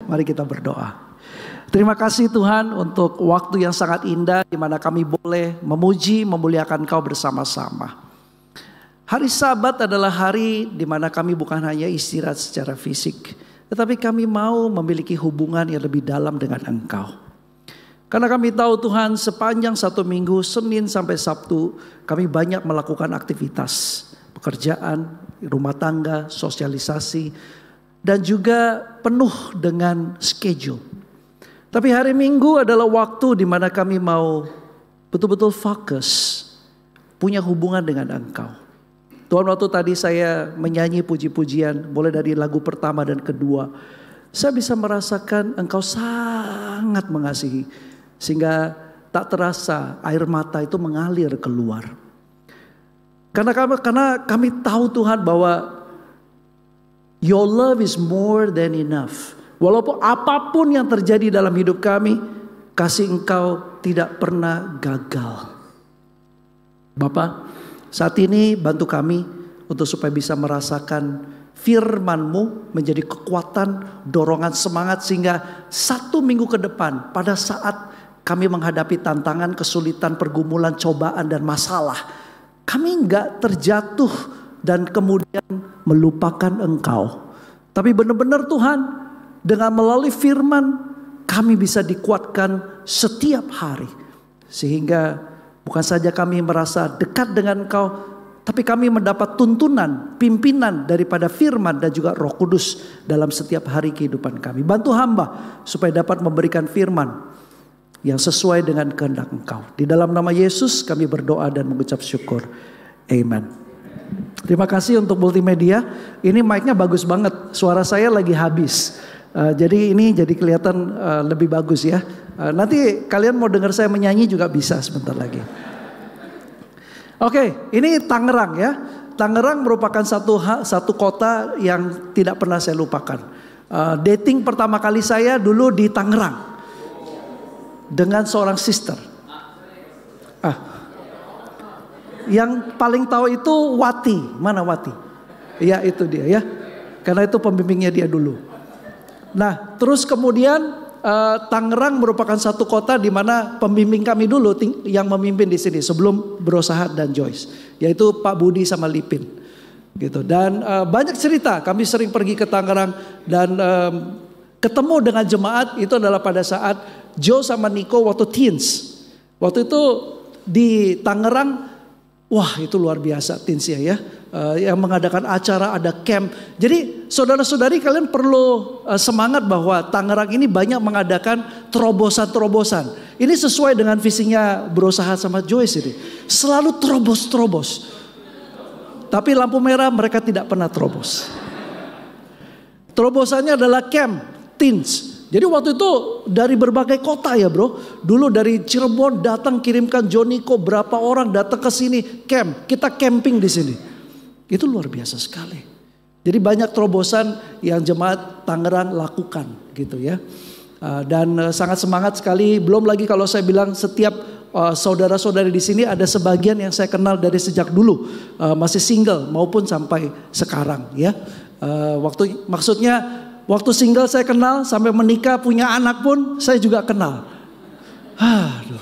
Mari kita berdoa. Terima kasih Tuhan untuk waktu yang sangat indah di mana kami boleh memuji, memuliakan Kau bersama-sama. Hari Sabat adalah hari di mana kami bukan hanya istirahat secara fisik, tetapi kami mau memiliki hubungan yang lebih dalam dengan Engkau. Karena kami tahu Tuhan, sepanjang satu minggu, Senin sampai Sabtu, kami banyak melakukan aktivitas, pekerjaan, rumah tangga, sosialisasi, dan juga penuh dengan schedule. Tapi hari Minggu adalah waktu di mana kami mau betul-betul fokus, punya hubungan dengan Engkau. Tuhan, waktu tadi saya menyanyi puji-pujian, mulai dari lagu pertama dan kedua, saya bisa merasakan Engkau sangat mengasihi, sehingga tak terasa air mata itu mengalir keluar. Karena kami tahu Tuhan bahwa Your love is more than enough. Walaupun apapun yang terjadi dalam hidup kami, kasih Engkau tidak pernah gagal. Bapa, saat ini bantu kami untuk supaya bisa merasakan firman-Mu menjadi kekuatan, dorongan, semangat, sehingga satu minggu ke depan pada saat kami menghadapi tantangan, kesulitan, pergumulan, cobaan dan masalah, kami enggak terjatuh dan kemudian melupakan Engkau. Tapi benar-benar Tuhan, dengan melalui firman kami bisa dikuatkan setiap hari. Sehingga bukan saja kami merasa dekat dengan Engkau, tapi kami mendapat tuntunan, pimpinan daripada firman dan juga Roh Kudus dalam setiap hari kehidupan kami. Bantu hamba supaya dapat memberikan firman yang sesuai dengan kehendak Engkau. Di dalam nama Yesus kami berdoa dan mengucap syukur. Amen. Terima kasih untuk multimedia. Ini mic-nya bagus banget. Suara saya lagi habis. Jadi ini jadi kelihatan lebih bagus ya. Nanti kalian mau dengar saya menyanyi juga bisa sebentar lagi. Oke, ini Tangerang ya. Tangerang merupakan satu kota yang tidak pernah saya lupakan. Dating pertama kali saya dulu di Tangerang dengan seorang sister. Yang paling tahu itu Wati. Mana Wati? Ya itu dia ya. Karena itu pembimbingnya dia dulu. Nah, terus kemudian Tangerang merupakan satu kota di mana pembimbing kami dulu yang memimpin di sini sebelum Bro Sahat dan Joyce, yaitu Pak Budi sama Lipin, gitu. Dan banyak cerita. Kami sering pergi ke Tangerang dan ketemu dengan jemaat itu adalah pada saat Joe sama Nico waktu teens. Waktu itu di Tangerang, wah itu luar biasa teens ya. Yang mengadakan acara, ada camp. Jadi saudara-saudari kalian perlu semangat bahwa Tangerang ini banyak mengadakan terobosan-terobosan. Ini sesuai dengan visinya Bro Sahat sama Joyce ini. Selalu terobos-terobos. Tapi lampu merah mereka tidak pernah terobos. Terobosannya adalah camp, teens. Jadi waktu itu dari berbagai kota ya bro. Dulu dari Cirebon datang kirimkan Joniko, berapa orang datang ke sini camp. Kita camping di sini. Itu luar biasa sekali. Jadi banyak terobosan yang jemaat Tangerang lakukan gitu ya. Dan sangat semangat sekali. Belum lagi kalau saya bilang setiap saudara-saudari di sini ada sebagian yang saya kenal dari sejak dulu. Masih single maupun sampai sekarang ya. Waktu single saya kenal, sampai menikah punya anak pun saya juga kenal. Aduh.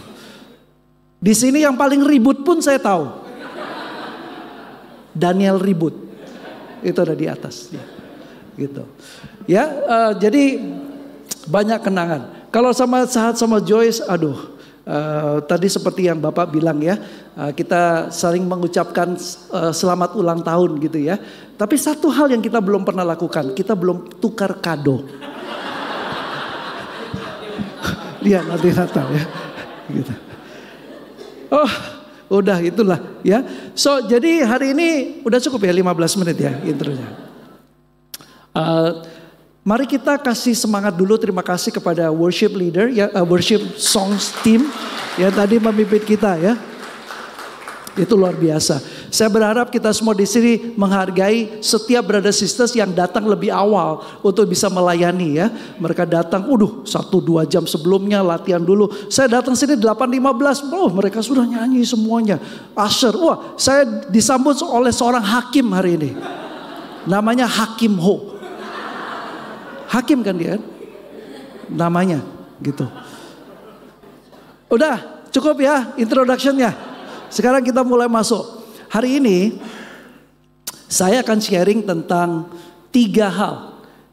Di sini yang paling ribut pun saya tahu. Daniel ribut, itu ada di atas, ya. Gitu. Ya, jadi banyak kenangan. Kalau sama Sahat sama Joyce, aduh, tadi seperti yang Bapak bilang ya, kita saling mengucapkan selamat ulang tahun gitu ya. Tapi satu hal yang kita belum pernah lakukan, kita belum tukar kado. Lihat nanti Natal ya, gitu. Oh. Udah itulah ya. So jadi hari ini udah cukup ya 15 menit ya intronya. Mari kita kasih semangat dulu. Terima kasih kepada worship leader ya, worship songs team yang tadi memimpin kita ya. Itu luar biasa. Saya berharap kita semua di sini menghargai setiap brother sisters yang datang lebih awal untuk bisa melayani ya. Mereka datang, 1-2 jam sebelumnya latihan dulu. Saya datang sini 8:15, mereka sudah nyanyi semuanya. Usher, saya disambut oleh seorang hakim hari ini. Namanya Hakim Ho. Hakim kan dia? namanya gitu. Udah cukup ya introduction-nya. Sekarang kita mulai masuk. Hari ini saya akan sharing tentang 3 hal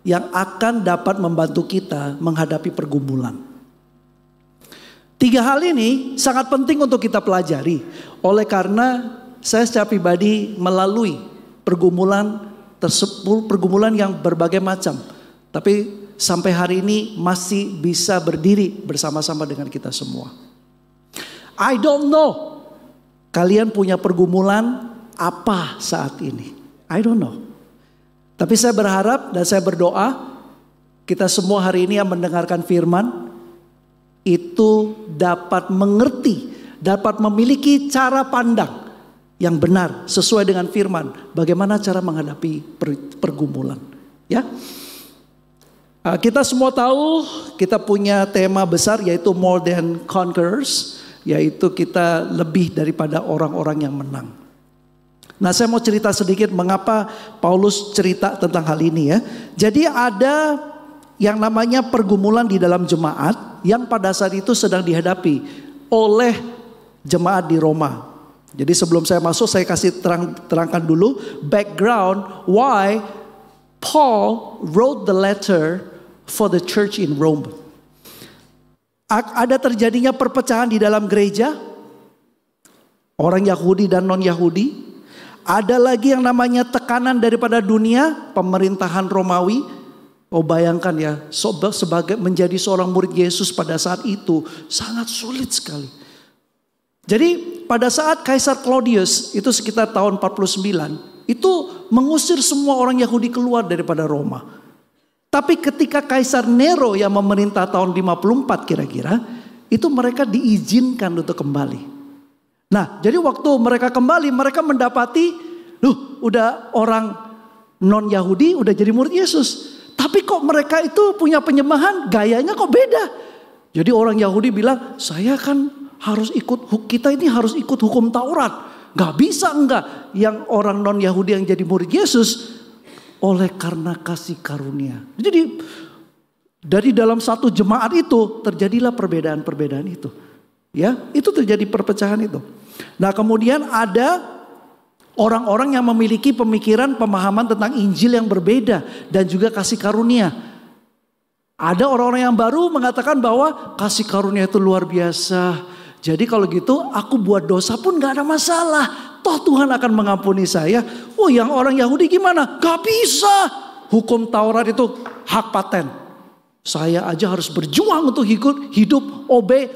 yang akan dapat membantu kita menghadapi pergumulan. 3 hal ini sangat penting untuk kita pelajari. Oleh karena saya secara pribadi melalui pergumulan tersebut, pergumulan yang berbagai macam. Tapi sampai hari ini masih bisa berdiri bersama-sama dengan kita semua. I don't know kalian punya pergumulan apa saat ini. I don't know. Tapi saya berharap dan saya berdoa kita semua hari ini yang mendengarkan firman itu dapat mengerti, dapat memiliki cara pandang yang benar sesuai dengan firman. Bagaimana cara menghadapi pergumulan, ya? Kita semua tahu kita punya tema besar yaitu more than conquerors, yaitu kita lebih daripada orang-orang yang menang. Nah, saya mau cerita sedikit mengapa Paulus cerita tentang hal ini ya. Jadi ada yang namanya pergumulan di dalam jemaat yang pada saat itu sedang dihadapi oleh jemaat di Roma. Jadi sebelum saya masuk saya kasih terangkan dulu background why Paul wrote the letter for the church in Rome. Ada terjadinya perpecahan di dalam gereja, orang Yahudi dan non-Yahudi. Ada lagi yang namanya tekanan daripada dunia, pemerintahan Romawi. Oh bayangkan ya, sebagai menjadi seorang murid Yesus pada saat itu sangat sulit sekali. Jadi pada saat Kaisar Claudius itu sekitar tahun 49, itu mengusir semua orang Yahudi keluar daripada Roma. Tapi ketika Kaisar Nero yang memerintah tahun 54 kira-kira, itu mereka diizinkan untuk kembali. Nah, jadi waktu mereka kembali, mereka mendapati, udah orang non-Yahudi udah jadi murid Yesus. Tapi kok mereka itu punya penyembahan, gayanya kok beda. Jadi orang Yahudi bilang, saya kan kita ini harus ikut hukum Taurat. Gak bisa enggak yang orang non-Yahudi yang jadi murid Yesus oleh karena kasih karunia. Jadi dari dalam satu jemaat itu terjadilah perbedaan-perbedaan itu. Ya, itu terjadi perpecahan itu. Nah, kemudian ada orang-orang yang memiliki pemikiran pemahaman tentang Injil yang berbeda dan juga kasih karunia. Ada orang-orang yang baru mengatakan bahwa kasih karunia itu luar biasa. Jadi kalau gitu aku buat dosa pun gak ada masalah. Toh Tuhan akan mengampuni saya. Oh, yang orang Yahudi gimana? Gak bisa. Hukum Taurat itu hak paten. Saya aja harus berjuang untuk hidup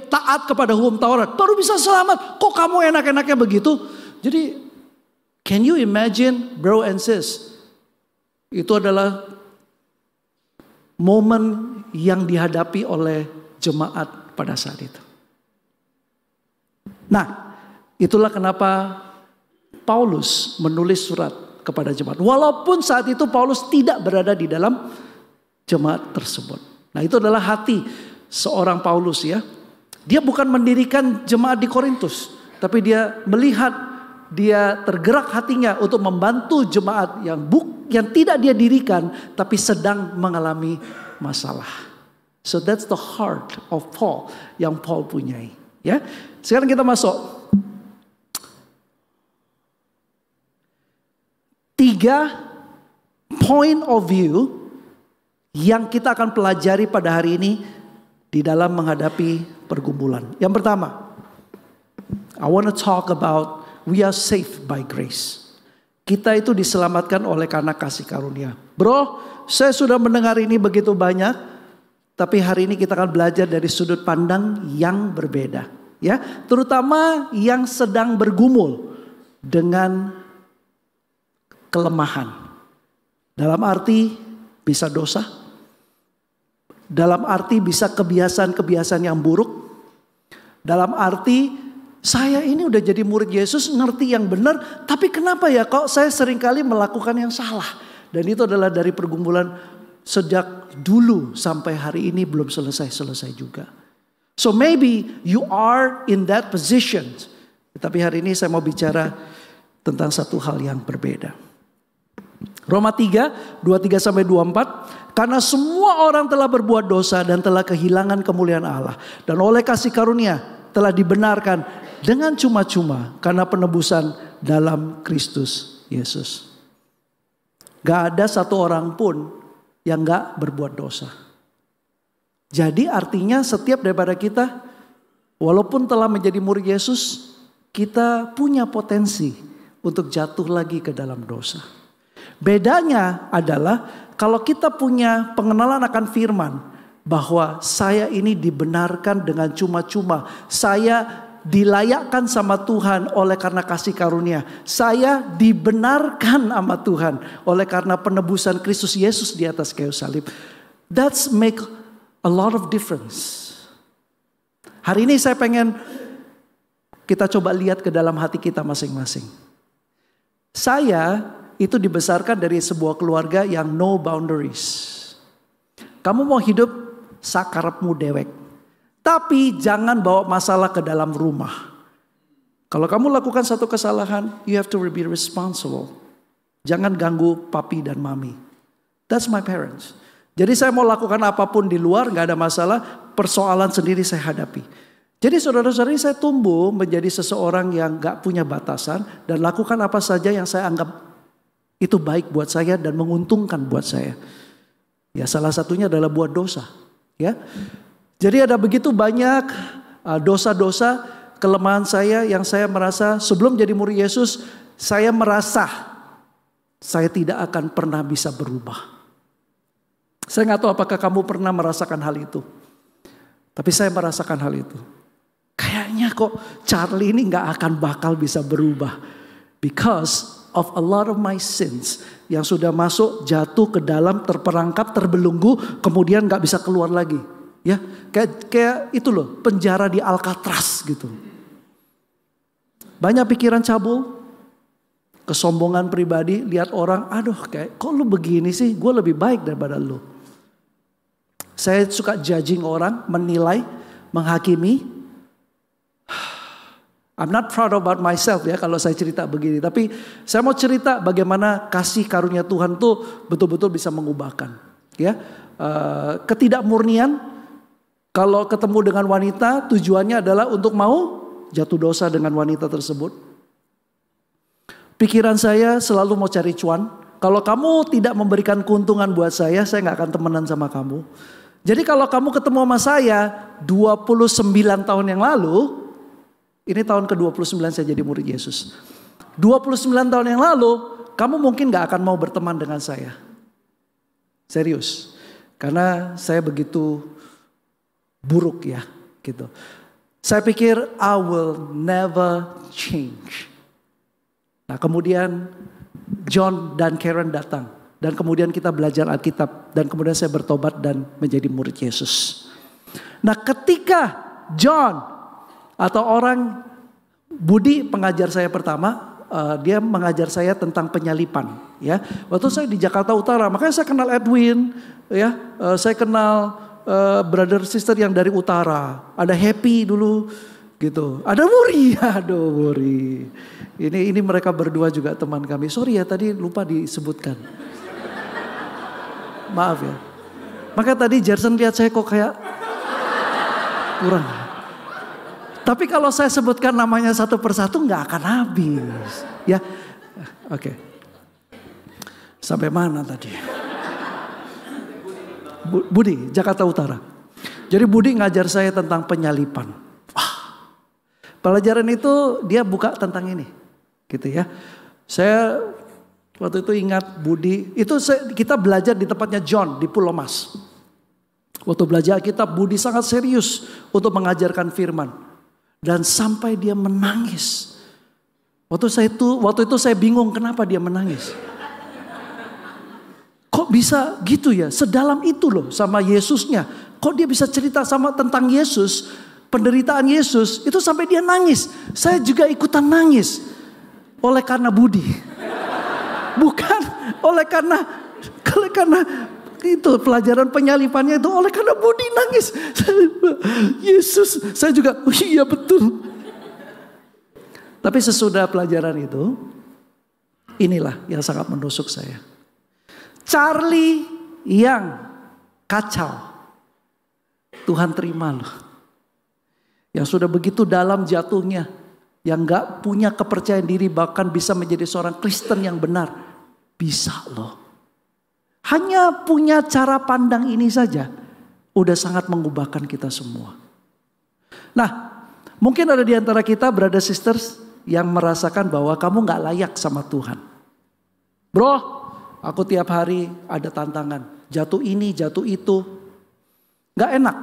taat kepada hukum Taurat. Baru bisa selamat. Kok kamu enak-enaknya begitu? Jadi can you imagine bro and sis? Itu adalah momen yang dihadapi oleh jemaat pada saat itu. Nah, itulah kenapa Paulus menulis surat kepada jemaat. Walaupun saat itu Paulus tidak berada di dalam jemaat tersebut. Nah, itu adalah hati seorang Paulus ya. Dia bukan mendirikan jemaat di Korintus, tapi dia melihat, dia tergerak hatinya untuk membantu jemaat yang tidak dia dirikan tapi sedang mengalami masalah. So that's the heart of Paul yang Paul punyai. Ya, sekarang kita masuk 3 point of view yang kita akan pelajari pada hari ini di dalam menghadapi pergumulan. Yang pertama, I want to talk about we are saved by grace. Kita itu diselamatkan oleh karena kasih karunia. Bro, saya sudah mendengar ini begitu banyak, tapi hari ini kita akan belajar dari sudut pandang yang berbeda, ya, terutama yang sedang bergumul dengan kelemahan. Dalam arti bisa dosa. Dalam arti bisa kebiasaan-kebiasaan yang buruk. Dalam arti saya ini udah jadi murid Yesus, ngerti yang benar, tapi kenapa ya kok saya seringkali melakukan yang salah. Dan itu adalah dari pergumulan sejak dulu sampai hari ini belum selesai juga. So maybe you are in that position. Tapi hari ini saya mau bicara tentang satu hal yang berbeda. Roma 3, 23-24. Karena semua orang telah berbuat dosa dan telah kehilangan kemuliaan Allah. Dan oleh kasih karunia telah dibenarkan dengan cuma-cuma karena penebusan dalam Kristus Yesus. Gak ada satu orang pun yang gak berbuat dosa. Jadi artinya setiap daripada kita, walaupun telah menjadi murid Yesus, kita punya potensi untuk jatuh lagi ke dalam dosa. Bedanya adalah kalau kita punya pengenalan akan firman, bahwa saya ini dibenarkan dengan cuma-cuma. Saya dilayakkan sama Tuhan oleh karena kasih karunia. Saya dibenarkan sama Tuhan oleh karena penebusan Kristus Yesus di atas kayu salib. That's make a lot of difference. Hari ini saya pengen kita coba lihat ke dalam hati kita masing-masing. Saya itu dibesarkan dari sebuah keluarga yang no boundaries. Kamu mau hidup sakarepmu dewek. Tapi jangan bawa masalah ke dalam rumah. Kalau kamu lakukan satu kesalahan, you have to be responsible. Jangan ganggu papi dan mami. That's my parents. Jadi saya mau lakukan apapun di luar, gak ada masalah. Persoalan sendiri saya hadapi. Jadi saudara-saudari, saya tumbuh menjadi seseorang yang gak punya batasan. Dan lakukan apa saja yang saya anggap itu baik buat saya dan menguntungkan buat saya. Ya, salah satunya adalah buat dosa. Ya. Jadi ada begitu banyak dosa-dosa, kelemahan saya yang saya merasa sebelum jadi murid Yesus, saya merasa saya tidak akan pernah bisa berubah. Saya nggak tahu apakah kamu pernah merasakan hal itu. Tapi saya merasakan hal itu. Kayaknya kok Charlie ini nggak akan bakal bisa berubah. Because of a lot of my sins yang sudah masuk, jatuh ke dalam, terperangkap, terbelenggu, kemudian nggak bisa keluar lagi. Ya, kayak itu loh, penjara di Alcatraz gitu. Banyak pikiran cabul, kesombongan pribadi, lihat orang, aduh kayak kok lu begini sih, gue lebih baik daripada lu. Saya suka judging orang, menilai, menghakimi. I'm not proud about myself ya kalau saya cerita begini. Tapi saya mau cerita bagaimana kasih karunia Tuhan tuh betul-betul bisa mengubahkan. Ya, ketidakmurnian. Kalau ketemu dengan wanita, tujuannya adalah untuk mau jatuh dosa dengan wanita tersebut. Pikiran saya selalu mau cari cuan. Kalau kamu tidak memberikan keuntungan buat saya gak akan temenan sama kamu. Jadi kalau kamu ketemu sama saya 29 tahun yang lalu, ini tahun ke-29 saya jadi murid Yesus. 29 tahun yang lalu, kamu mungkin gak akan mau berteman dengan saya. Serius. Karena saya begitu buruk ya gitu. Saya pikir I will never change. Nah kemudian John dan Karen datang. Dan kemudian kita belajar Alkitab. Dan kemudian saya bertobat dan menjadi murid Yesus. Nah ketika John atau orang Budi pengajar saya pertama. Dia mengajar saya tentang penyalipan. Ya, waktu saya di Jakarta Utara. Makanya saya kenal Edwin. Ya, saya kenal brother sister yang dari utara. Ada Happy dulu gitu. Ada Wuri. Aduh Wuri. Ini mereka berdua juga teman kami. Sorry ya tadi lupa disebutkan. Maaf ya. Maka tadi Jerson lihat saya kok kayak kurang. Tapi kalau saya sebutkan namanya satu persatu nggak akan habis. Ya, oke. Sampai mana tadi? Budi, Jakarta Utara. Jadi Budi ngajar saya tentang penyalipan. Wah, pelajaran itu dia buka tentang ini, gitu ya. Saya waktu itu ingat Budi, itu kita belajar di tempatnya John di Pulau Mas. Waktu belajar kitab Budi sangat serius untuk mengajarkan firman. Dan sampai dia menangis. Waktu itu saya bingung kenapa dia menangis. Kok bisa gitu ya? Sedalam itu loh sama Yesusnya. Kok dia bisa cerita sama tentang Yesus, penderitaan Yesus, itu sampai dia nangis. Saya juga ikutan nangis. Oleh karena Budi. Bukan oleh karena itu pelajaran penyalipannya itu oleh karena Budi nangis. Yesus, saya juga oh iya betul. Tapi sesudah pelajaran itu, inilah yang sangat menusuk saya. Charlie yang kacau, Tuhan terima loh. Yang sudah begitu dalam jatuhnya, yang gak punya kepercayaan diri bahkan bisa menjadi seorang Kristen yang benar, bisa loh. Hanya punya cara pandang ini saja udah sangat mengubahkan kita semua. Nah, mungkin ada di antara kita, brother sisters, yang merasakan bahwa kamu gak layak sama Tuhan. Bro, aku tiap hari ada tantangan. Jatuh ini, jatuh itu. Gak enak.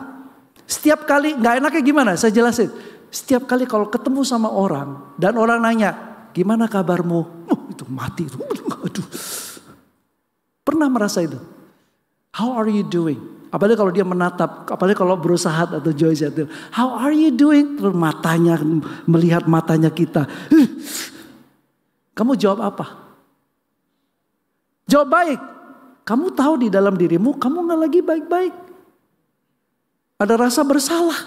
Setiap kali, gak enaknya gimana? Saya jelasin. Setiap kali kalau ketemu sama orang dan orang nanya, gimana kabarmu? Itu mati. Aduh. Pernah merasa itu? How are you doing? Apalagi kalau dia menatap, apalagi kalau berusaha atau Joyce itu. How are you doing? Terus matanya, melihat matanya kita. Kamu jawab apa? Jawab baik. Kamu tahu di dalam dirimu kamu gak lagi baik-baik. Ada rasa bersalah.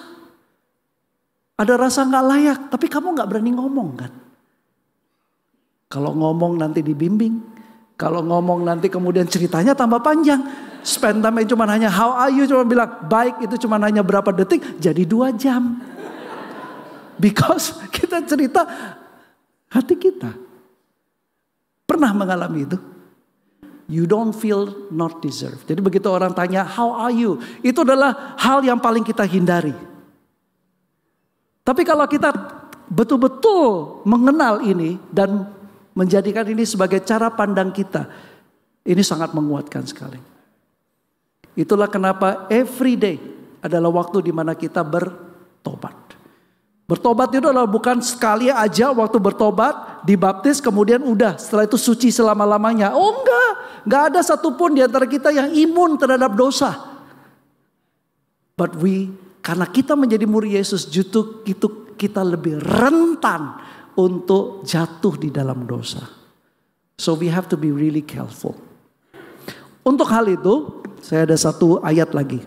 Ada rasa gak layak. Tapi kamu gak berani ngomong kan. Kalau ngomong nanti dibimbing. Kalau ngomong nanti kemudian ceritanya tambah panjang. Spend time cuma hanya how are you. Cuma bilang baik itu cuma hanya berapa detik. Jadi 2 jam. Because kita cerita hati kita. Pernah mengalami itu? You don't feel not deserved. Jadi begitu orang tanya, how are you? Itu adalah hal yang paling kita hindari. Tapi kalau kita betul-betul mengenal ini dan menjadikan ini sebagai cara pandang kita, ini sangat menguatkan sekali. Itulah kenapa every day adalah waktu di mana kita bertobat. Bertobat itu adalah bukan sekali aja waktu bertobat, dibaptis kemudian udah setelah itu suci selama-lamanya. Oh enggak ada satupun di antara kita yang imun terhadap dosa. But karena kita menjadi murid Yesus, justru itu kita lebih rentan untuk jatuh di dalam dosa. So we have to be really careful. Untuk hal itu, saya ada satu ayat lagi.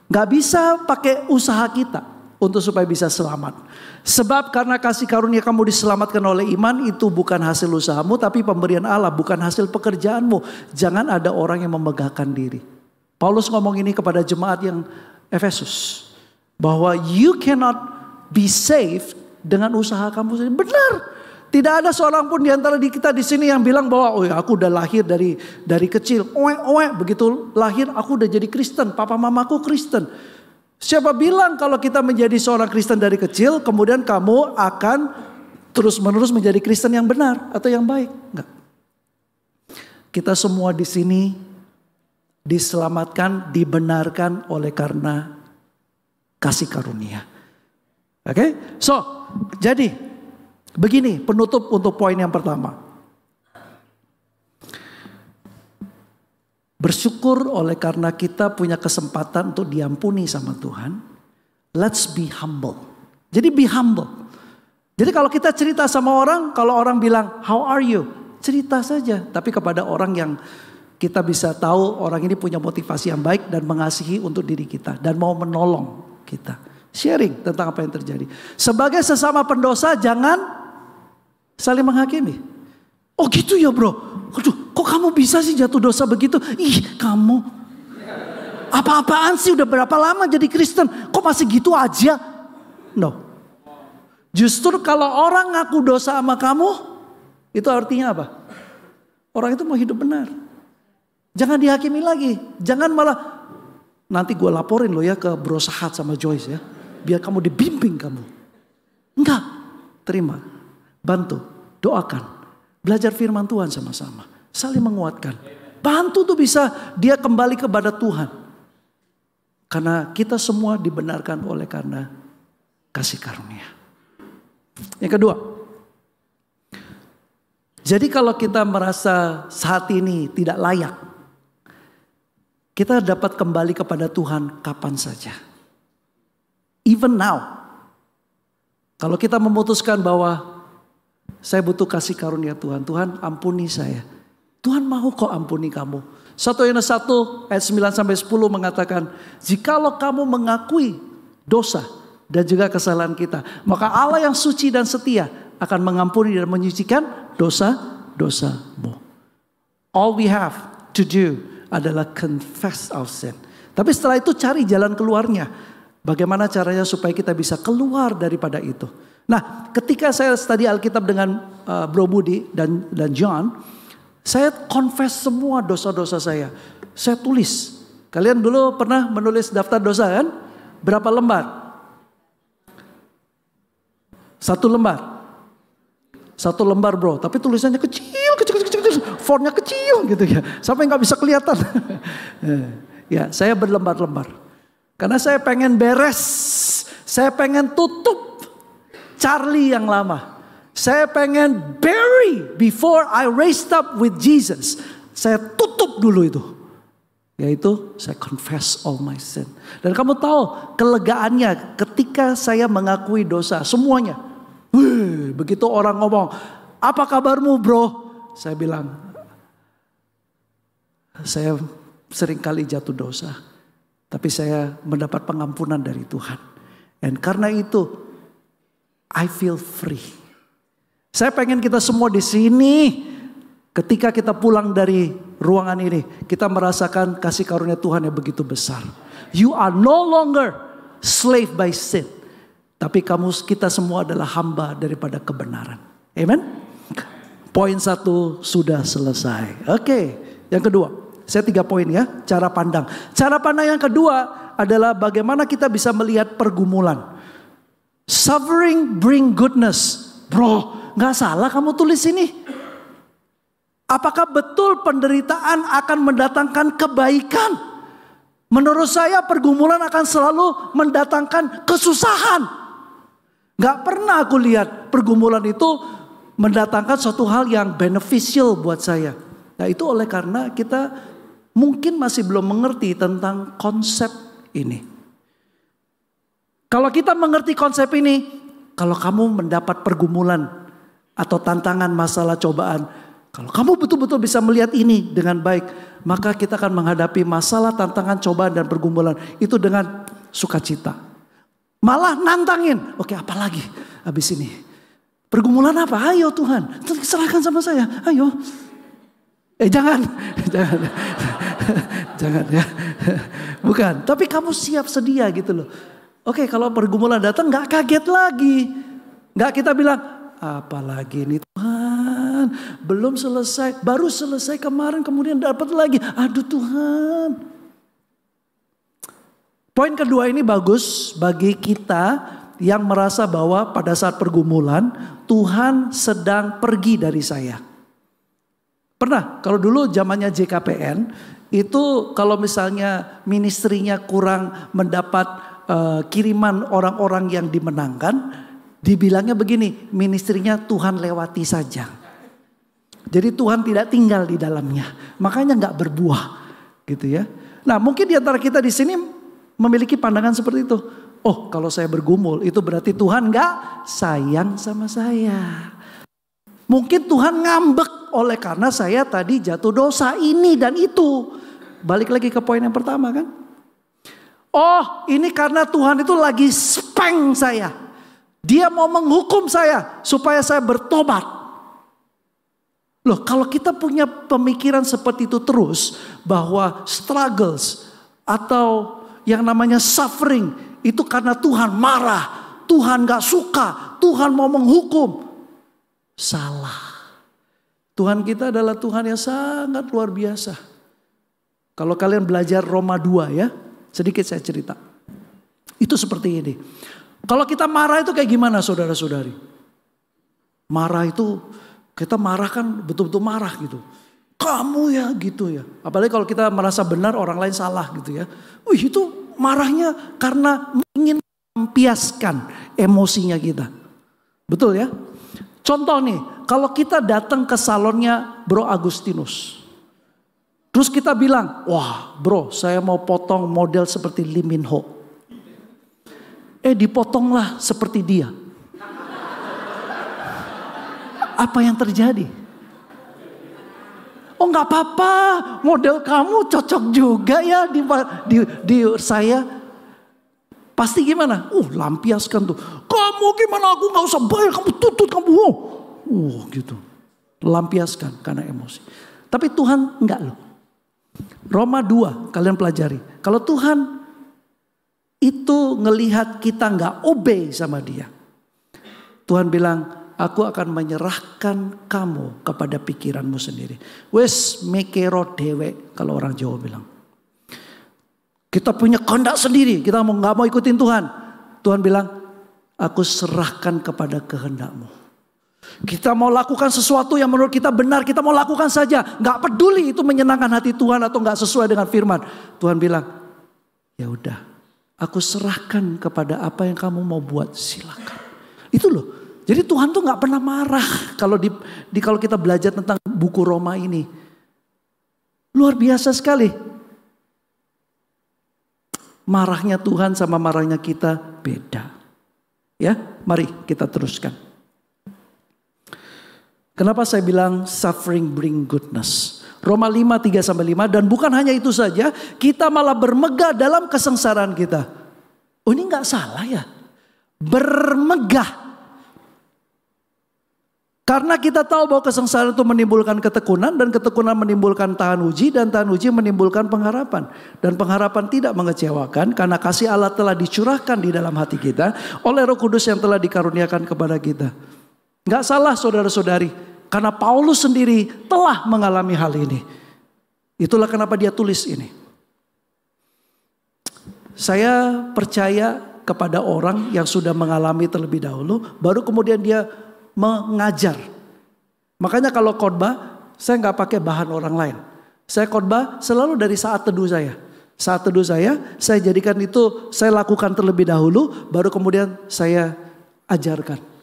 Gak bisa pakai usaha kita untuk supaya bisa selamat. Sebab karena kasih karunia kamu diselamatkan oleh iman, itu bukan hasil usahamu tapi pemberian Allah, bukan hasil pekerjaanmu. Jangan ada orang yang memegahkan diri. Paulus ngomong ini kepada jemaat yang Efesus, bahwa you cannot be saved dengan usaha kamu sendiri. Benar. Tidak ada seorang pun di antara kita di sini yang bilang bahwa oh ya, aku udah lahir dari kecil. Begitu lahir aku udah jadi Kristen, papa mamaku Kristen. Siapa bilang kalau kita menjadi seorang Kristen dari kecil, kemudian kamu akan terus-menerus menjadi Kristen yang benar atau yang baik? Enggak. Kita semua di sini diselamatkan, dibenarkan oleh karena kasih karunia. Oke? So, jadi begini penutup untuk poin yang pertama. Bersyukur oleh karena kita punya kesempatan untuk diampuni sama Tuhan. Let's be humble. Jadi be humble. Jadi kalau kita cerita sama orang, kalau orang bilang how are you? Cerita saja. Tapi kepada orang yang kita bisa tahu orang ini punya motivasi yang baik dan mengasihi untuk diri kita. Dan mau menolong kita. Sharing tentang apa yang terjadi. Sebagai sesama pendosa jangan saling menghakimi. Oh gitu ya bro. Aduh, kok kamu bisa sih jatuh dosa begitu? Ih, kamu. Apa-apaan sih udah berapa lama jadi Kristen? Kok masih gitu aja? No. Justru kalau orang ngaku dosa sama kamu, itu artinya apa? Orang itu mau hidup benar. Jangan dihakimi lagi. Jangan malah, nanti gue laporin lo ya ke Bro Sahat sama Joyce ya. Biar kamu dibimbing kamu. Enggak. Terima. Bantu. Doakan. Belajar firman Tuhan sama-sama. Saling menguatkan. Bantu tuh bisa dia kembali kepada Tuhan. Karena kita semua dibenarkan oleh karena kasih karunia. Yang kedua. Jadi kalau kita merasa saat ini tidak layak. Kita dapat kembali kepada Tuhan kapan saja. Even now. Kalau kita memutuskan bahwa saya butuh kasih karunia Tuhan. Tuhan ampuni saya. Tuhan mau kok ampuni kamu. 1 Yohanes 1 ayat 9-10 mengatakan. Jikalau kamu mengakui dosa dan juga kesalahan kita. Maka Allah yang suci dan setia akan mengampuni dan menyucikan dosa-dosamu. All we have to do adalah confess our sin. Tapi setelah itu cari jalan keluarnya. Bagaimana caranya supaya kita bisa keluar daripada itu. Nah, ketika saya study Alkitab dengan Bro Budi dan John, saya confess semua dosa-dosa saya. Saya tulis. Kalian dulu pernah menulis daftar dosa kan? Berapa lembar? 1 lembar. 1 lembar bro, tapi tulisannya kecil, fontnya kecil gitu ya. Sampai nggak bisa kelihatan. Ya, saya berlembar-lembar. Karena saya pengen beres. Saya pengen tutup Charlie yang lama. Saya pengen bury before I raised up with Jesus. Saya tutup dulu itu. Yaitu saya confess all my sin. Dan kamu tahu kelegaannya ketika saya mengakui dosa semuanya. Begitu orang ngomong, apa kabarmu bro? Saya bilang, saya sering kali jatuh dosa. Tapi saya mendapat pengampunan dari Tuhan. Dan karena itu, I feel free. Saya pengen kita semua di sini, ketika kita pulang dari ruangan ini, kita merasakan kasih karunia Tuhan yang begitu besar. You are no longer slave by sin. Tapi kita semua adalah hamba daripada kebenaran. Amen. Poin 1 sudah selesai. Oke, yang kedua. Saya 3 poin ya, cara pandang. Cara pandang yang kedua adalah bagaimana kita bisa melihat pergumulan. Suffering bring goodness. Bro, gak salah kamu tulis ini. Apakah betul penderitaan akan mendatangkan kebaikan? Menurut saya pergumulan akan selalu mendatangkan kesusahan. Gak pernah aku lihat pergumulan itu mendatangkan suatu hal yang beneficial buat saya. Nah itu oleh karena kita mungkin masih belum mengerti tentang konsep ini. Kalau kita mengerti konsep ini, kalau kamu mendapat pergumulan atau tantangan, masalah, cobaan, kalau kamu betul-betul bisa melihat ini dengan baik, maka kita akan menghadapi masalah, tantangan, cobaan, dan pergumulan itu dengan sukacita. Malah nantangin, oke apa lagi habis ini? Pergumulan apa? Ayo Tuhan, serahkan sama saya, ayo. Jangan, jangan ya. Bukan, tapi kamu siap sedia gitu loh. Oke, kalau pergumulan datang gak kaget lagi. Gak kita bilang, apalagi ini Tuhan, belum selesai, baru selesai kemarin kemudian dapat lagi. Aduh Tuhan. Poin kedua ini bagus bagi kita yang merasa bahwa pada saat pergumulan Tuhan sedang pergi dari saya. Pernah, kalau dulu zamannya JKPN, itu kalau misalnya ministrinya kurang mendapat kiriman orang-orang yang dimenangkan, dibilangnya begini, ministrinya Tuhan lewati saja. Jadi Tuhan tidak tinggal di dalamnya, makanya nggak berbuah, gitu ya. Nah mungkin di antara kita di sini memiliki pandangan seperti itu. Oh kalau saya bergumul itu berarti Tuhan nggak sayang sama saya. Mungkin Tuhan ngambek oleh karena saya tadi jatuh dosa ini dan itu. Balik lagi ke poin yang pertama kan. Oh ini karena Tuhan itu lagi speng saya. Dia mau menghukum saya supaya saya bertobat. Loh kalau kita punya pemikiran seperti itu terus. Bahwa struggles atau yang namanya suffering itu karena Tuhan marah, Tuhan gak suka, Tuhan mau menghukum. Salah. Tuhan kita adalah Tuhan yang sangat luar biasa. Kalau kalian belajar Roma 2 ya, sedikit saya cerita. Itu seperti ini. Kalau kita marah itu kayak gimana saudara-saudari? Marah itu, kita marah kan betul-betul marah gitu. Kamu ya gitu ya. Apalagi kalau kita merasa benar orang lain salah gitu ya. Wih itu marahnya karena ingin melampiaskan emosinya kita. Betul ya. Contoh nih. Kalau kita datang ke salonnya Bro Agustinus. Terus kita bilang. Wah bro saya mau potong model seperti Lee Min Ho. Dipotonglah seperti dia. Apa yang terjadi? Oh nggak apa-apa, model kamu cocok juga ya di saya. Pasti gimana? Lampiaskan tuh. Kamu gimana? Aku nggak usah bayar, kamu tutut kamu. Gitu. Lampiaskan karena emosi. Tapi Tuhan enggak loh. Roma 2 kalian pelajari. Kalau Tuhan itu ngelihat kita enggak obey sama dia. Tuhan bilang, aku akan menyerahkan kamu kepada pikiranmu sendiri. Wes mekero dewe kalau orang Jawa bilang. Kita punya kehendak sendiri, kita nggak mau ikutin Tuhan. Tuhan bilang, aku serahkan kepada kehendakmu. Kita mau lakukan sesuatu yang menurut kita benar, kita mau lakukan saja. Nggak peduli itu menyenangkan hati Tuhan atau nggak sesuai dengan firman. Tuhan bilang, ya udah, aku serahkan kepada apa yang kamu mau buat, silakan. Itu loh. Jadi Tuhan tuh nggak pernah marah kalau kalau kita belajar tentang buku Roma ini. Luar biasa sekali. Marahnya Tuhan sama marahnya kita beda. Ya, mari kita teruskan. Kenapa saya bilang suffering bring goodness? Roma 5, 3-5, dan bukan hanya itu saja, kita malah bermegah dalam kesengsaraan kita. Oh, ini nggak salah ya? Bermegah. Karena kita tahu bahwa kesengsaraan itu menimbulkan ketekunan, dan ketekunan menimbulkan tahan uji, dan tahan uji menimbulkan pengharapan. Dan pengharapan tidak mengecewakan karena kasih Allah telah dicurahkan di dalam hati kita oleh Roh Kudus yang telah dikaruniakan kepada kita. Gak salah saudara-saudari, karena Paulus sendiri telah mengalami hal ini. Itulah kenapa dia tulis ini. Saya percaya kepada orang yang sudah mengalami terlebih dahulu, baru kemudian dia mengajar. Makanya kalau khotbah, saya nggak pakai bahan orang lain. Saya khotbah selalu dari saat teduh saya. Saat teduh saya jadikan itu, saya lakukan terlebih dahulu, baru kemudian saya ajarkan.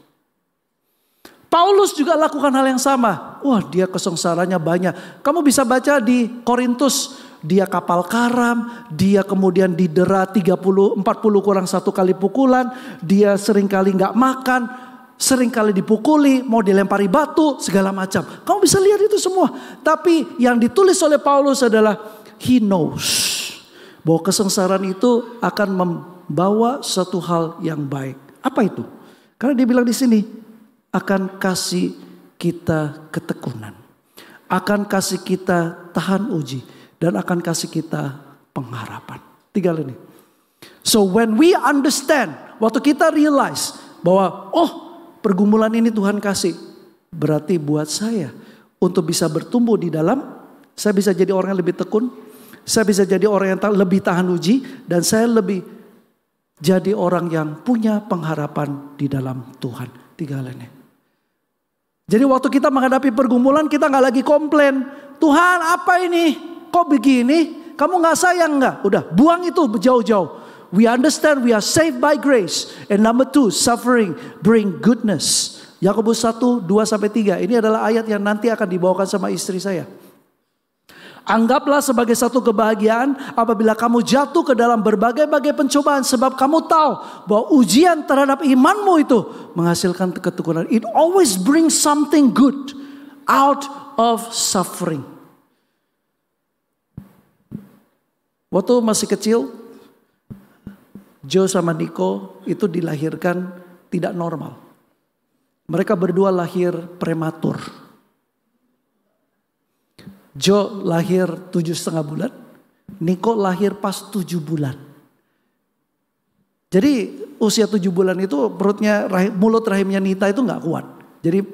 Paulus juga lakukan hal yang sama. Wah, dia kesengsaraannya banyak. Kamu bisa baca di Korintus, dia kapal karam, dia kemudian didera 40 kurang 1 kali pukulan, dia seringkali nggak makan, seringkali dipukuli, mau dilempari batu, segala macam. Kamu bisa lihat itu semua. Tapi yang ditulis oleh Paulus adalah he knows bahwa kesengsaraan itu akan membawa suatu hal yang baik. Apa itu? Karena dia bilang di sini, akan kasih kita ketekunan, akan kasih kita tahan uji, dan akan kasih kita pengharapan. 3 ini. So when we understand, waktu kita realize bahwa pergumulan ini Tuhan kasih, berarti buat saya untuk bisa bertumbuh di dalam, saya bisa jadi orang yang lebih tekun, saya bisa jadi orang yang lebih tahan uji, dan saya lebih jadi orang yang punya pengharapan di dalam Tuhan. 3 hal ini. Jadi waktu kita menghadapi pergumulan, kita gak lagi komplain, Tuhan apa ini, kok begini, kamu gak sayang gak? Udah buang itu jauh-jauh. We understand we are saved by grace. And number 2, suffering bring goodness. Yakobus 1, 2-3. Ini adalah ayat yang nanti akan dibawakan sama istri saya. Anggaplah sebagai satu kebahagiaan apabila kamu jatuh ke dalam berbagai-bagai pencobaan. Sebab kamu tahu bahwa ujian terhadap imanmu itu menghasilkan ketekunan. It always brings something good out of suffering. Waktu masih kecil, Joe sama Nico itu dilahirkan tidak normal. Mereka berdua lahir prematur. Joe lahir 7,5 bulan. Nico lahir pas 7 bulan. Jadi usia 7 bulan itu mulut rahimnya Nita itu gak kuat. Jadi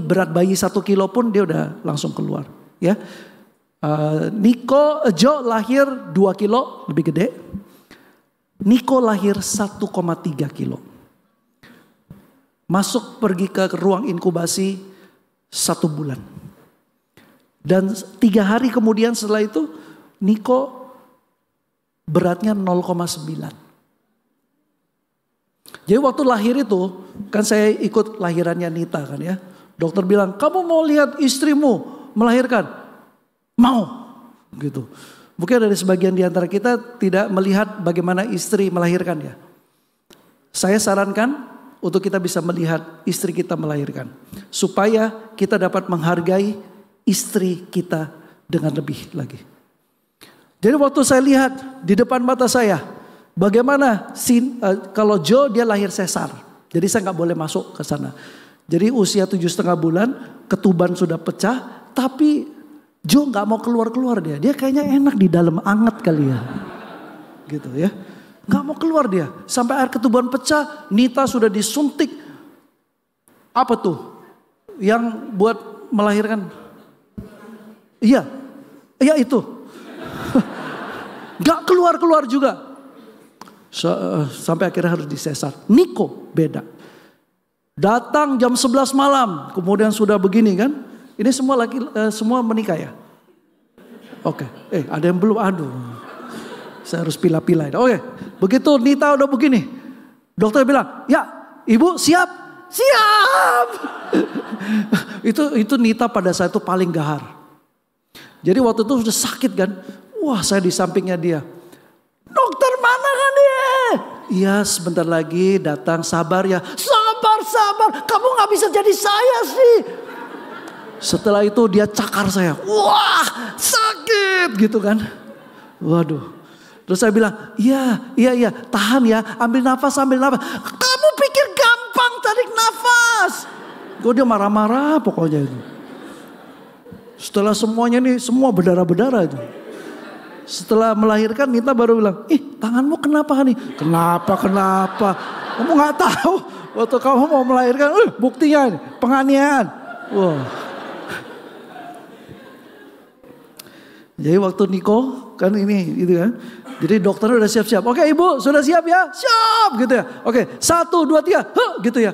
berat bayi 1 kilo pun dia udah langsung keluar. Ya, Joe lahir 2 kilo lebih gede. Nico lahir 1,3 kilo. Pergi ke ruang inkubasi 1 bulan. Dan 3 hari kemudian setelah itu, Nico beratnya 0,9. Jadi waktu lahir itu, kan saya ikut lahirannya Nita kan ya. Dokter bilang, kamu mau lihat istrimu melahirkan? Mau, gitu. Mungkin dari sebagian di antara kita tidak melihat bagaimana istri melahirkan ya. Saya sarankan untuk kita bisa melihat istri kita melahirkan. Supaya kita dapat menghargai istri kita dengan lebih lagi. Jadi waktu saya lihat di depan mata saya, bagaimana kalau Joe dia lahir sesar. Jadi saya gak boleh masuk ke sana. Jadi usia 7,5 bulan, ketuban sudah pecah, Tapi Joe nggak mau keluar dia. Dia kayaknya enak di dalam, anget kali ya. Gitu ya. Nggak mau keluar dia. Sampai air ketuban pecah, Nita sudah disuntik. Apa tuh? Yang buat melahirkan? Iya itu. Nggak keluar juga. Sampai akhirnya harus disesar. Niko beda. Datang jam 11 malam, kemudian sudah begini kan. Ini semua semua menikah ya? Oke. Ada yang belum, aduh. Saya harus pilah-pilah. Oke. Begitu Nita udah begini. Dokter bilang, ya ibu siap? Siap. itu Nita pada saat itu paling gahar. Jadi waktu itu sudah sakit kan. Wah, saya di sampingnya dia. Dokter mana kan dia? Iya sebentar lagi datang, sabar ya. Sabar. Kamu gak bisa jadi saya sih. Setelah itu dia cakar saya. Wah sakit gitu kan. Waduh. Terus saya bilang, iya tahan ya. Ambil nafas. Kamu pikir gampang tarik nafas. Dia marah-marah pokoknya itu. Setelah semuanya nih, semua berdarah-berdarah itu. Setelah melahirkan Nita baru bilang, tanganmu kenapa nih? Kenapa? Kamu gak tahu waktu kamu mau melahirkan, buktinya penganiayaan. Wah. Jadi waktu Niko kan ini gitu kan. Jadi dokter udah siap-siap. Oke ibu sudah siap ya? Siap gitu ya. Oke 1, 2, 3 gitu ya.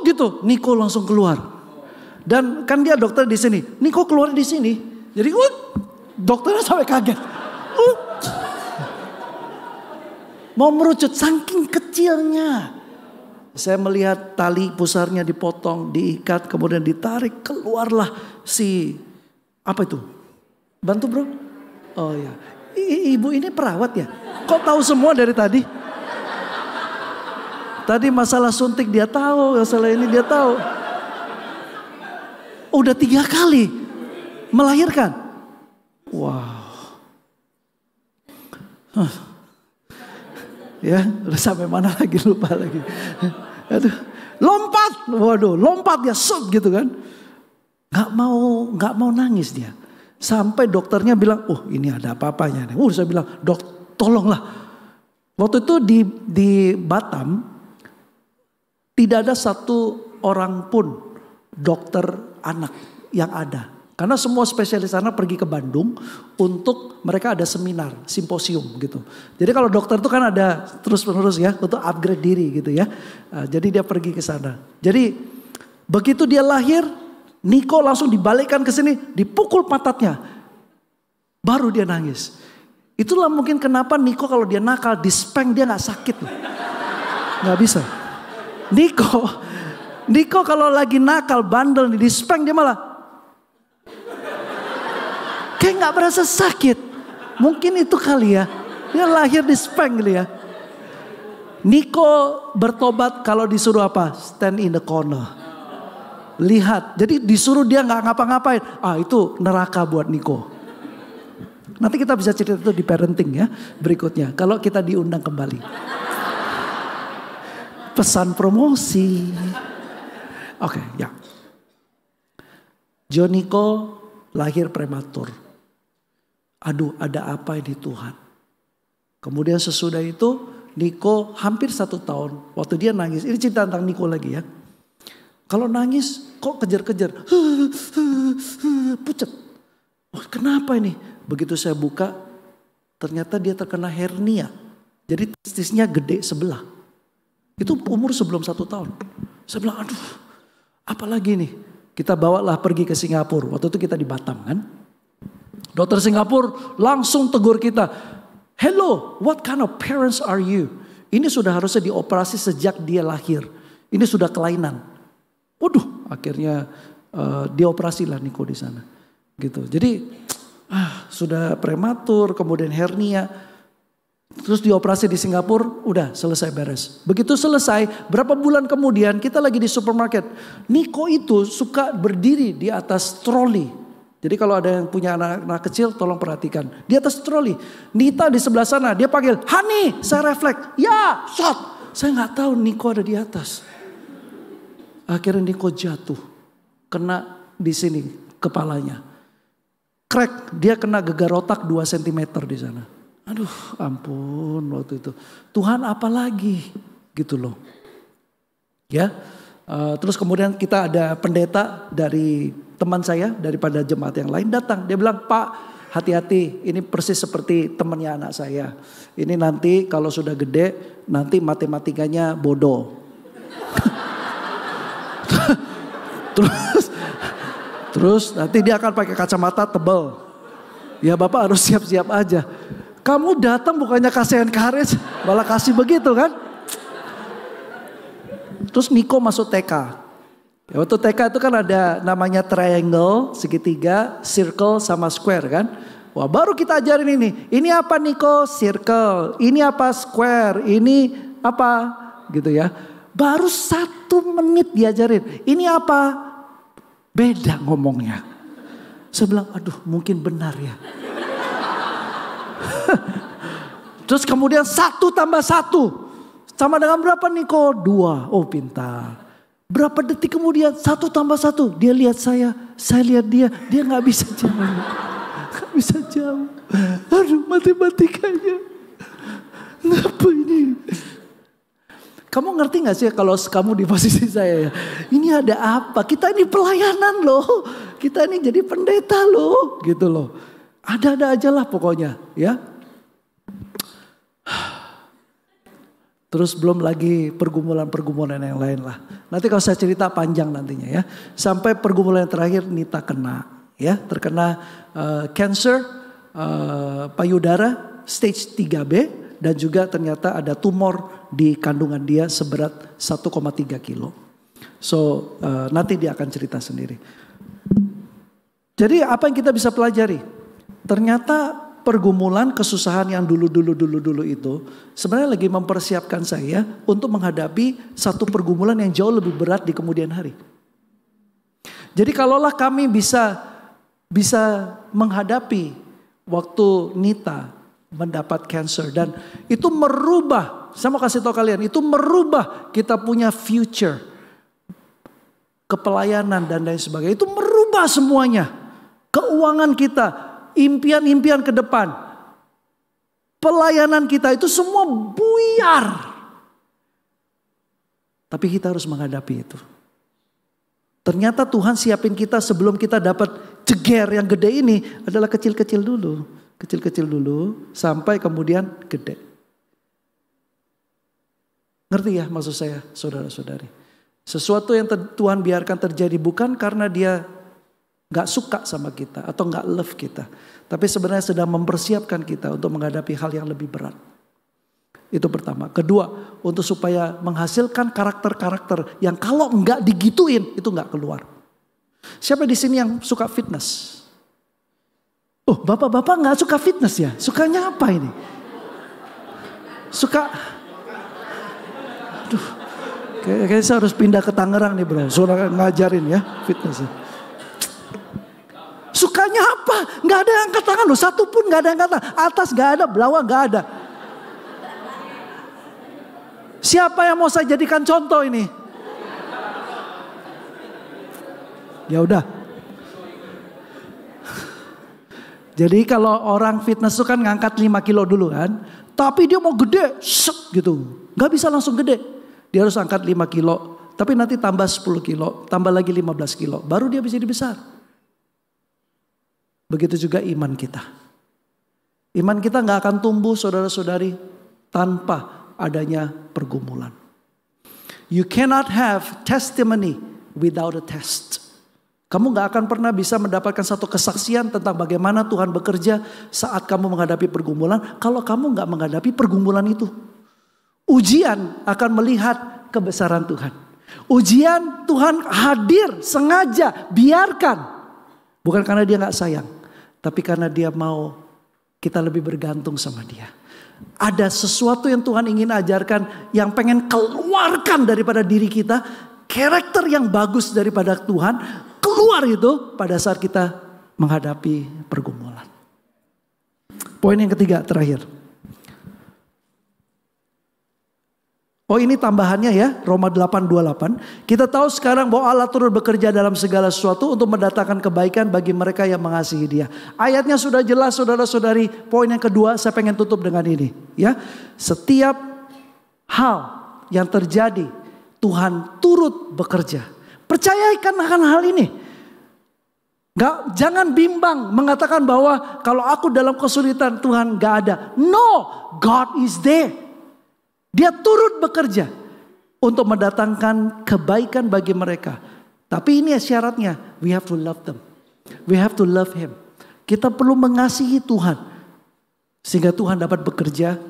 Gitu. Niko langsung keluar. Dan kan dia dokter di sini. Niko keluar di sini. Jadi dokternya sampai kaget. Mau merucut saking kecilnya. Saya melihat tali pusarnya dipotong, diikat, kemudian ditarik. Keluarlah apa itu? Bantu bro? Oh ya. Ibu ini perawat ya? Kok tahu semua dari tadi? Tadi masalah suntik dia tahu, masalah ini dia tahu. Udah 3 kali melahirkan. Wow. Ya, udah sampai mana lagi lupa lagi. Aduh, lompat ya, gitu kan. Nggak mau nangis dia. Sampai dokternya bilang, ini ada apa-apanya nih. Saya bilang, dok, tolonglah. Waktu itu di Batam tidak ada satu orang pun dokter anak yang ada. Karena semua spesialis anak pergi ke Bandung untuk mereka ada seminar, simposium gitu. Jadi kalau dokter itu kan ada terus-menerus ya untuk upgrade diri gitu ya. Jadi dia pergi ke sana. Jadi begitu dia lahir, Niko langsung dibalikkan ke sini, dipukul pantatnya. Baru dia nangis. Itulah mungkin kenapa Niko kalau dia nakal, dispeng dia gak sakit. Gak bisa. Niko kalau lagi nakal, bandel, dispeng dia malah kayak gak berasa sakit. Mungkin itu kali ya. Dia lahir dispeng gitu ya. Niko bertobat kalau disuruh apa? Stand in the corner. Lihat. Jadi disuruh dia gak ngapa-ngapain. Itu neraka buat Niko. Nanti kita bisa cerita itu di parenting ya. Berikutnya. Kalau kita diundang kembali. Pesan promosi. Oke, ya. Joniko lahir prematur. Aduh, ada apa ini Tuhan? Kemudian sesudah itu Niko hampir 1 tahun. Waktu dia nangis, ini cerita tentang Niko lagi ya. Kalau nangis kok kejar-kejar. Pucat. Kenapa ini? Begitu saya buka, ternyata dia terkena hernia. Jadi testisnya gede sebelah. Itu umur sebelum 1 tahun. Saya bilang, aduh, apalagi nih? Kita bawalah pergi ke Singapura. Waktu itu kita di Batam kan. Dokter Singapura langsung tegur kita. Hello, what kind of parents are you? Ini sudah harusnya dioperasi sejak dia lahir. Ini sudah kelainan. Waduh, akhirnya dioperasi lah Niko di sana. Gitu. Jadi sudah prematur, kemudian hernia. Terus dioperasi di Singapura, udah selesai beres. Begitu selesai, berapa bulan kemudian kita lagi di supermarket. Niko itu suka berdiri di atas troli. Jadi kalau ada yang punya anak-anak kecil tolong perhatikan. Di atas troli. Nita di sebelah sana, dia panggil, Hani, saya refleks. Ya, shot. Saya gak tahu Niko ada di atas. Akhirnya Niko jatuh. Kena di sini, kepalanya. Crack, dia kena gegar otak 2 cm di sana. Aduh ampun waktu itu. Tuhan apa lagi gitu loh. Ya, terus kemudian kita ada pendeta dari teman saya daripada jemaat yang lain datang. Dia bilang, Pak hati-hati, ini persis seperti temannya anak saya. Ini nanti kalau sudah gede nanti matematikanya bodoh. Terus nanti dia akan pakai kacamata tebal. Ya Bapak harus siap-siap aja. Kamu datang bukannya kasih encourage, malah kasih begitu kan. Terus Niko masuk TK. Ya, waktu TK itu kan ada namanya triangle, segitiga, circle sama square kan. Wah baru kita ajarin ini. Ini apa Niko? Circle. Ini apa? Square. Ini apa? Gitu ya. Baru 1 menit diajarin. Ini apa? Beda ngomongnya. Saya bilang, aduh mungkin benar ya. Terus kemudian 1 tambah 1. Sama dengan berapa Niko? 2. Oh pintar. Berapa detik kemudian 1 tambah 1. Dia lihat saya lihat dia. Dia gak bisa jawab. Gak bisa jawab. Aduh matematikanya. Ngapa ini? Kamu ngerti gak sih kalau kamu di posisi saya ya? Ini ada apa? Kita ini pelayanan loh. Kita ini jadi pendeta loh. Gitu loh. Ada-ada aja lah pokoknya ya. Terus belum lagi pergumulan-pergumulan yang lain lah. Nanti kalau saya cerita panjang nantinya ya. Sampai pergumulan yang terakhir Nita kena. Ya, terkena cancer payudara stage 3B. Dan juga ternyata ada tumor di kandungan dia seberat 1,3 kilo. So nanti dia akan cerita sendiri. Jadi apa yang kita bisa pelajari? Ternyata pergumulan kesusahan yang dulu itu sebenarnya lagi mempersiapkan saya untuk menghadapi satu pergumulan yang jauh lebih berat di kemudian hari. Jadi kalaulah kami bisa menghadapi waktu Nita mendapat cancer dan itu merubah, saya mau kasih tahu kalian, itu merubah kita punya future, kepelayanan dan lain sebagainya. Itu merubah semuanya, keuangan kita, impian-impian ke depan, pelayanan kita itu semua buyar. Tapi kita harus menghadapi itu. Ternyata Tuhan siapin kita sebelum kita dapat ceger yang gede ini adalah kecil-kecil dulu. Kecil-kecil dulu sampai kemudian gede. Ngerti ya maksud saya saudara-saudari. Sesuatu yang Tuhan biarkan terjadi bukan karena dia gak suka sama kita atau gak love kita. Tapi sebenarnya sedang mempersiapkan kita untuk menghadapi hal yang lebih berat. Itu pertama. Kedua, untuk supaya menghasilkan karakter-karakter yang kalau gak digituin itu gak keluar. Siapa di sini yang suka fitness? Oh, bapak-bapak gak suka fitness ya? Sukanya apa ini? Suka... Aduh, kayaknya saya harus pindah ke Tangerang nih bro. Saudara ngajarin ya fitness. Sukanya apa? Gak ada yang angkat tangan loh. Satu pun gak ada yang angkat tangan. Atas gak ada, bawah gak ada. Siapa yang mau saya jadikan contoh ini? Ya udah. Jadi kalau orang fitness itu kan ngangkat 5 kilo dulu kan. Tapi dia mau gede, set gitu. Gak bisa langsung gede. Dia harus angkat 5 kilo. Tapi nanti tambah 10 kilo, tambah lagi 15 kilo. Baru dia bisa jadi besar. Begitu juga iman kita. Iman kita gak akan tumbuh saudara-saudari tanpa adanya pergumulan. You cannot have testimony without a test. Kamu gak akan pernah bisa mendapatkan satu kesaksian tentang bagaimana Tuhan bekerja saat kamu menghadapi pergumulan. Kalau kamu gak menghadapi pergumulan itu. Ujian akan melihat kebesaran Tuhan. Ujian Tuhan hadir sengaja biarkan. Bukan karena dia gak sayang. Tapi karena dia mau kita lebih bergantung sama dia. Ada sesuatu yang Tuhan ingin ajarkan yang pengen keluarkan daripada diri kita. Karakter yang bagus daripada Tuhan keluar itu pada saat kita menghadapi pergumulan. Poin yang ketiga terakhir. Oh ini tambahannya ya, Roma 8:28. Kita tahu sekarang bahwa Allah turut bekerja dalam segala sesuatu untuk mendatangkan kebaikan bagi mereka yang mengasihi Dia. Ayatnya sudah jelas saudara-saudari. Poin yang kedua saya pengen tutup dengan ini. Ya, setiap hal yang terjadi Tuhan turut bekerja. Percayakan akan hal ini. Jangan bimbang mengatakan bahwa kalau aku dalam kesulitan Tuhan gak ada. No, God is there. Dia turut bekerja untuk mendatangkan kebaikan bagi mereka. Tapi ini syaratnya, we have to love them. We have to love Him. Kita perlu mengasihi Tuhan. Sehingga Tuhan dapat bekerja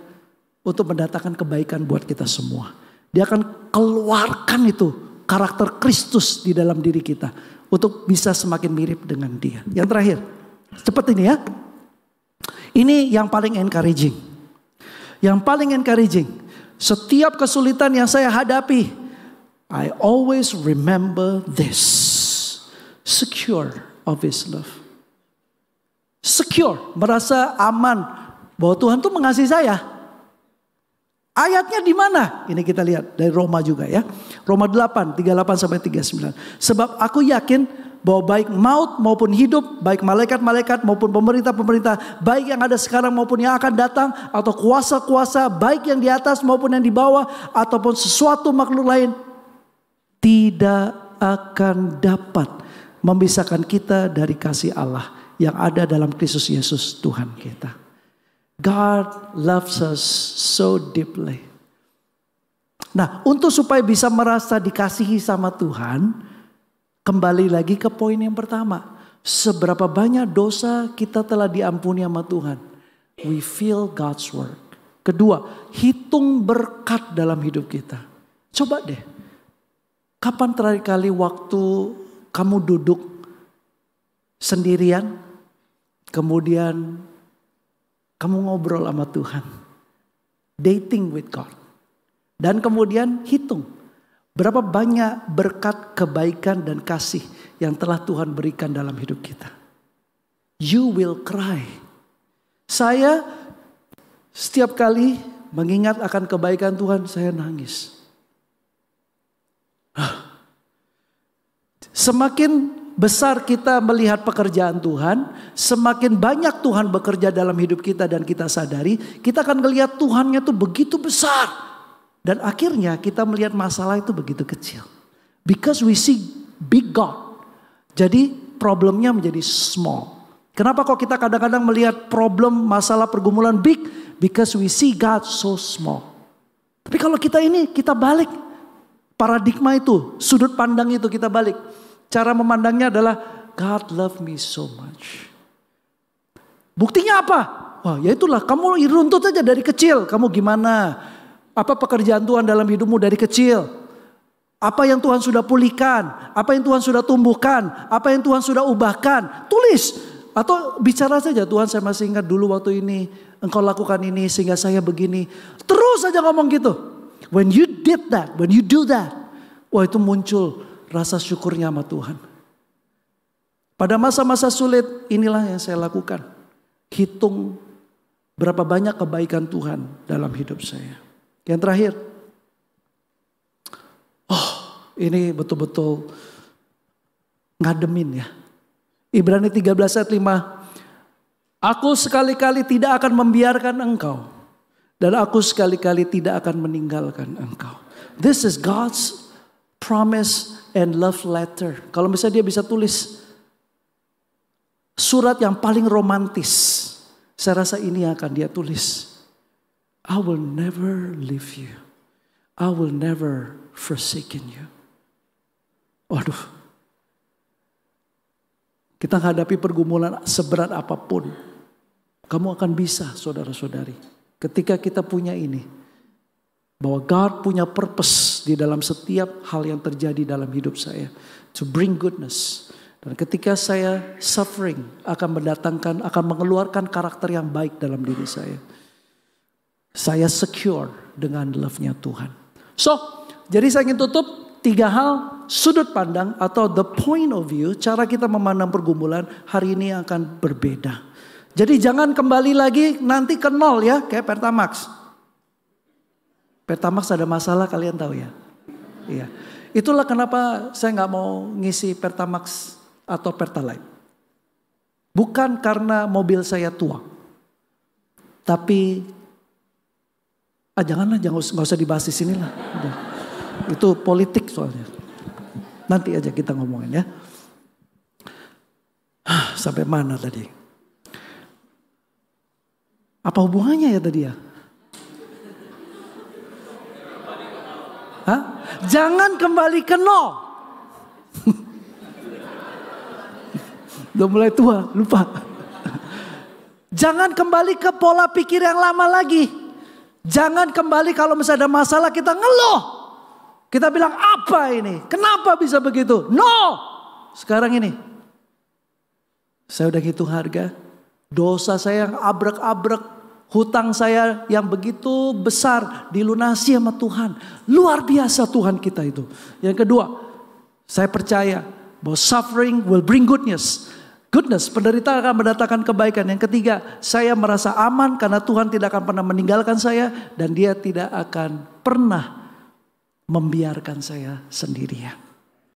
untuk mendatangkan kebaikan buat kita semua. Dia akan keluarkan itu karakter Kristus di dalam diri kita. Untuk bisa semakin mirip dengan Dia. Yang terakhir, cepat ini ya. Ini yang paling encouraging. Yang paling encouraging. Setiap kesulitan yang saya hadapi, I always remember this. Secure of His love. Secure, merasa aman bahwa Tuhan tuh mengasihi saya. Ayatnya di mana? Ini kita lihat dari Roma juga ya. Roma 8, 38 sampai 39. Sebab aku yakin bahwa baik maut maupun hidup, baik malaikat-malaikat maupun pemerintah-pemerintah, baik yang ada sekarang maupun yang akan datang, atau kuasa-kuasa, baik yang di atas maupun yang di bawah, ataupun sesuatu makhluk lain, tidak akan dapat memisahkan kita dari kasih Allah yang ada dalam Kristus Yesus Tuhan kita. God loves us so deeply. Nah, untuk supaya bisa merasa dikasihi sama Tuhan, kembali lagi ke poin yang pertama. Seberapa banyak dosa kita telah diampuni sama Tuhan. We feel God's work. Kedua, hitung berkat dalam hidup kita. Coba deh. Kapan terakhir kali waktu kamu duduk sendirian, kemudian kamu ngobrol sama Tuhan. Dating with God. Dan kemudian hitung. Berapa banyak berkat, kebaikan, dan kasih yang telah Tuhan berikan dalam hidup kita. You will cry. Saya setiap kali mengingat akan kebaikan Tuhan, saya nangis. Semakin besar kita melihat pekerjaan Tuhan, semakin banyak Tuhan bekerja dalam hidup kita dan kita sadari, kita akan melihat Tuhannya tuh begitu besar. Dan akhirnya kita melihat masalah itu begitu kecil. Because we see big God. Jadi problemnya menjadi small. Kenapa kok kita kadang-kadang melihat problem, masalah, pergumulan big? Because we see God so small. Tapi kalau kita balik. Paradigma itu, sudut pandang itu kita balik. Cara memandangnya adalah God love me so much. Buktinya apa? Wah, ya itulah, kamu runtut aja dari kecil. Kamu gimana? Apa pekerjaan Tuhan dalam hidupmu dari kecil? Apa yang Tuhan sudah pulihkan? Apa yang Tuhan sudah tumbuhkan? Apa yang Tuhan sudah ubahkan? Tulis. Atau bicara saja, Tuhan saya masih ingat dulu waktu ini. Engkau lakukan ini sehingga saya begini. Terus saja ngomong gitu. When you did that, when you do that. Wah, itu muncul rasa syukurnya sama Tuhan. Pada masa-masa sulit inilah yang saya lakukan. Hitung berapa banyak kebaikan Tuhan dalam hidup saya. Yang terakhir, ini betul-betul ngademin ya. Ibrani 13 ayat 5. Aku sekali-kali tidak akan membiarkan engkau. Dan aku sekali-kali tidak akan meninggalkan engkau. This is God's promise and love letter. Kalau misalnya dia bisa tulis surat yang paling romantis, saya rasa ini yang akan dia tulis. I will never leave you. I will never forsaken you. Waduh. Kita hadapi pergumulan seberat apapun. Kamu akan bisa, saudara-saudari. Ketika kita punya ini. Bahwa God punya purpose di dalam setiap hal yang terjadi dalam hidup saya. To bring goodness. Dan ketika saya suffering akan mengeluarkan karakter yang baik dalam diri saya. Saya secure dengan love-nya Tuhan. So, jadi saya ingin tutup 3 hal sudut pandang atau the point of view. Cara kita memandang pergumulan hari ini akan berbeda. Jadi jangan kembali lagi nanti ke nol ya kayak Pertamax. Pertamax ada masalah, kalian tahu ya? Iya. Itulah kenapa saya nggak mau ngisi Pertamax atau Pertalite. Bukan karena mobil saya tua. Tapi, janganlah, nggak usah dibahas di sini lah. Itu politik soalnya. Nanti aja kita ngomongin ya. Sampai mana tadi? Apa hubungannya ya tadi ya? Hah? Jangan kembali ke nol. Udah mulai tua, lupa. Jangan kembali ke pola pikir yang lama lagi. Jangan kembali kalau misalnya ada masalah kita ngeluh. Kita bilang apa ini? Kenapa bisa begitu? No. Sekarang ini. Saya udah hitung harga. Dosa saya yang abrek-abrek. Hutang saya yang begitu besar dilunasi sama Tuhan. Luar biasa Tuhan kita itu. Yang kedua, saya percaya bahwa suffering will bring goodness. Goodness, penderitaan akan mendatangkan kebaikan. Yang ketiga, saya merasa aman karena Tuhan tidak akan pernah meninggalkan saya. Dan Dia tidak akan pernah membiarkan saya sendirian.